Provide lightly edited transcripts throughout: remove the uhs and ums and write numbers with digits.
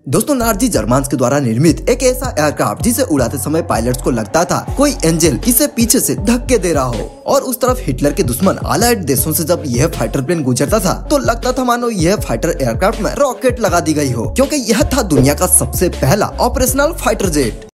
दोस्तों Nazi German के द्वारा निर्मित एक ऐसा एयरक्राफ्ट जिसे उड़ाते समय पायलट्स को लगता था कोई एंजल इसे पीछे से धक्के दे रहा हो। और उस तरफ हिटलर के दुश्मन अलाइड देशों से जब यह फाइटर प्लेन गुजरता था तो लगता था मानो यह फाइटर एयरक्राफ्ट में रॉकेट लगा दी गई हो, क्योंकि यह था दुनिया का सबसे पहला ऑपरेशनल फाइटर जेट।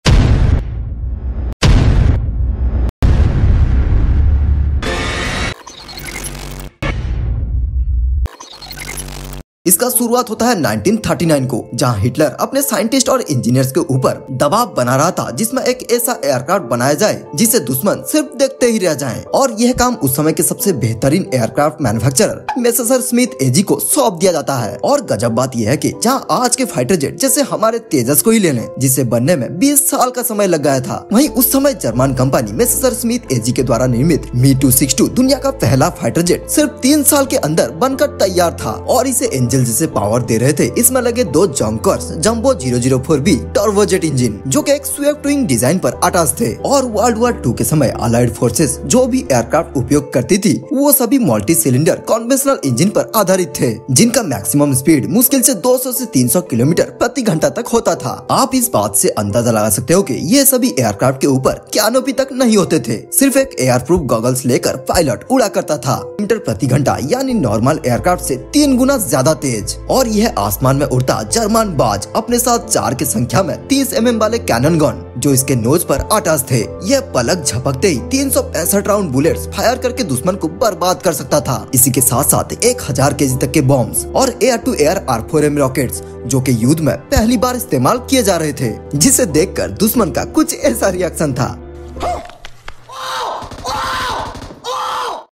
इसका शुरुआत होता है 1939 को, जहां हिटलर अपने साइंटिस्ट और इंजीनियर्स के ऊपर दबाव बना रहा था जिसमें एक ऐसा एयरक्राफ्ट बनाया जाए जिसे दुश्मन सिर्फ देखते ही रह जाएं। और यह काम उस समय के सबसे बेहतरीन एयरक्राफ्ट मैन्युफैक्चरर मेसेसर स्मिथ एजी को सौंप दिया जाता है। और गजब बात यह है कि जहां आज के फाइटर जेट जैसे हमारे तेजस को ही ले लें, जिसे बनने में 20 साल का समय लग गया था, वहीं उस समय जर्मन कंपनी मेसेसर स्मिथ एजी के द्वारा निर्मित मी-262 दुनिया का पहला फाइटर जेट सिर्फ 3 साल के अंदर बनकर तैयार था। और इसे एंजल जिसे पावर दे रहे थे, इसमें लगे 2 junkers jumbo 004B turbojet engine, जो कि एक स्वेप्ट विंग डिजाइन पर अटैच थे। और वर्ल्ड वॉर 2 के समय अलाइड फोर्सेस जो भी एयरक्राफ्ट उपयोग करती थी वो सभी मल्टी सिलेंडर कन्वेंशनल इंजन पर आधारित थे, जिनका मैक्सिमम स्पीड मुश्किल से 200 से 300 किलोमीटर प्रति घंटा तक होता था। आप इस बात से अंदाजा लगा सकते हो कि ये सभी एयरक्राफ्ट के ऊपर कैनोपी तक नहीं होते थे, सिर्फ एक एयर प्रूफ गॉगल्स लेकर पायलट उड़ा करता था। मीटर प्रति घंटा यानी नॉर्मल एयरक्राफ्ट से 3 गुना ज्यादा तेज। और यह आसमान में उड़ता जर्मन बाज अपने साथ 4 की संख्या में 30 mm वाले कैनन गन जो इसके नोज पर अटैच थे, यह पलक झपकते ही 365 राउंड बुलेट्स फायर करके दुश्मन को बर्बाद कर सकता था। इसी के साथ साथ 1000 केजी तक के बॉम्ब्स और air to air R4M rockets जो कि युद्ध में पहली बार इस्तेमाल किए जा रहे थे, जिसे देखकर दुश्मन का कुछ ऐसा रिएक्शन था।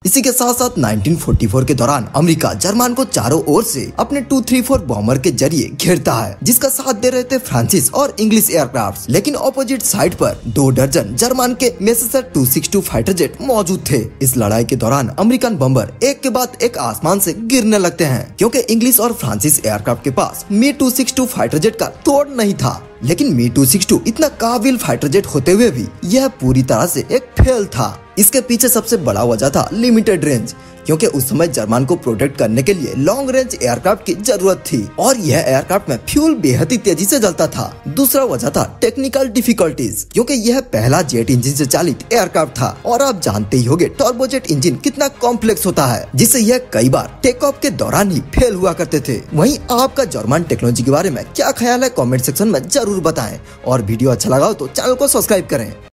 इसी के साथ साथ 1944 के दौरान अमेरिका जर्मन को चारों ओर से अपने 234 बॉम्बर के जरिए घेरता है, जिसका साथ दे रहे थे फ्रांसीस और इंग्लिश एयरक्राफ्ट। लेकिन ऑपोजिट साइड पर 2 दर्जन जर्मन के मेसेसर 262 फाइटर जेट मौजूद थे। इस लड़ाई के दौरान अमेरिकन बम्बर एक के बाद एक आसमान से गिरने लगते हैं, क्योंकि इंग्लिश और फ्रांसीस एयरक्राफ्ट के पास मी-262 फाइटर जेट का तोड़ नहीं था। लेकिन मी-262 इतना काबिल फाइटर जेट होते हुए भी यह पूरी तरह से एक फेल था। इसके पीछे सबसे बड़ा वजह था लिमिटेड रेंज, क्योंकि उस समय जर्मन को प्रोटेक्ट करने के लिए लॉन्ग रेंज एयरक्राफ्ट की जरूरत थी और यह एयरक्राफ्ट में फ्यूल बेहद ही तेजी से जलता था। दूसरा वजह था टेक्निकल डिफिकल्टीज, क्योंकि यह पहला जेट इंजन से चालित एयरक्राफ्ट था और आप जानते ही होंगे टर्बोजेट इंजन कितना कॉम्प्लेक्स होता है, जिससे यह कई बार टेक ऑफ के दौरान ही फेल हुआ करते थे। वहीं आपका जर्मन टेक्नोलॉजी के बारे में क्या ख्याल है, कॉमेंट सेक्शन में जरूर बताएं। और वीडियो अच्छा लगा हो तो चैनल को सब्सक्राइब करें।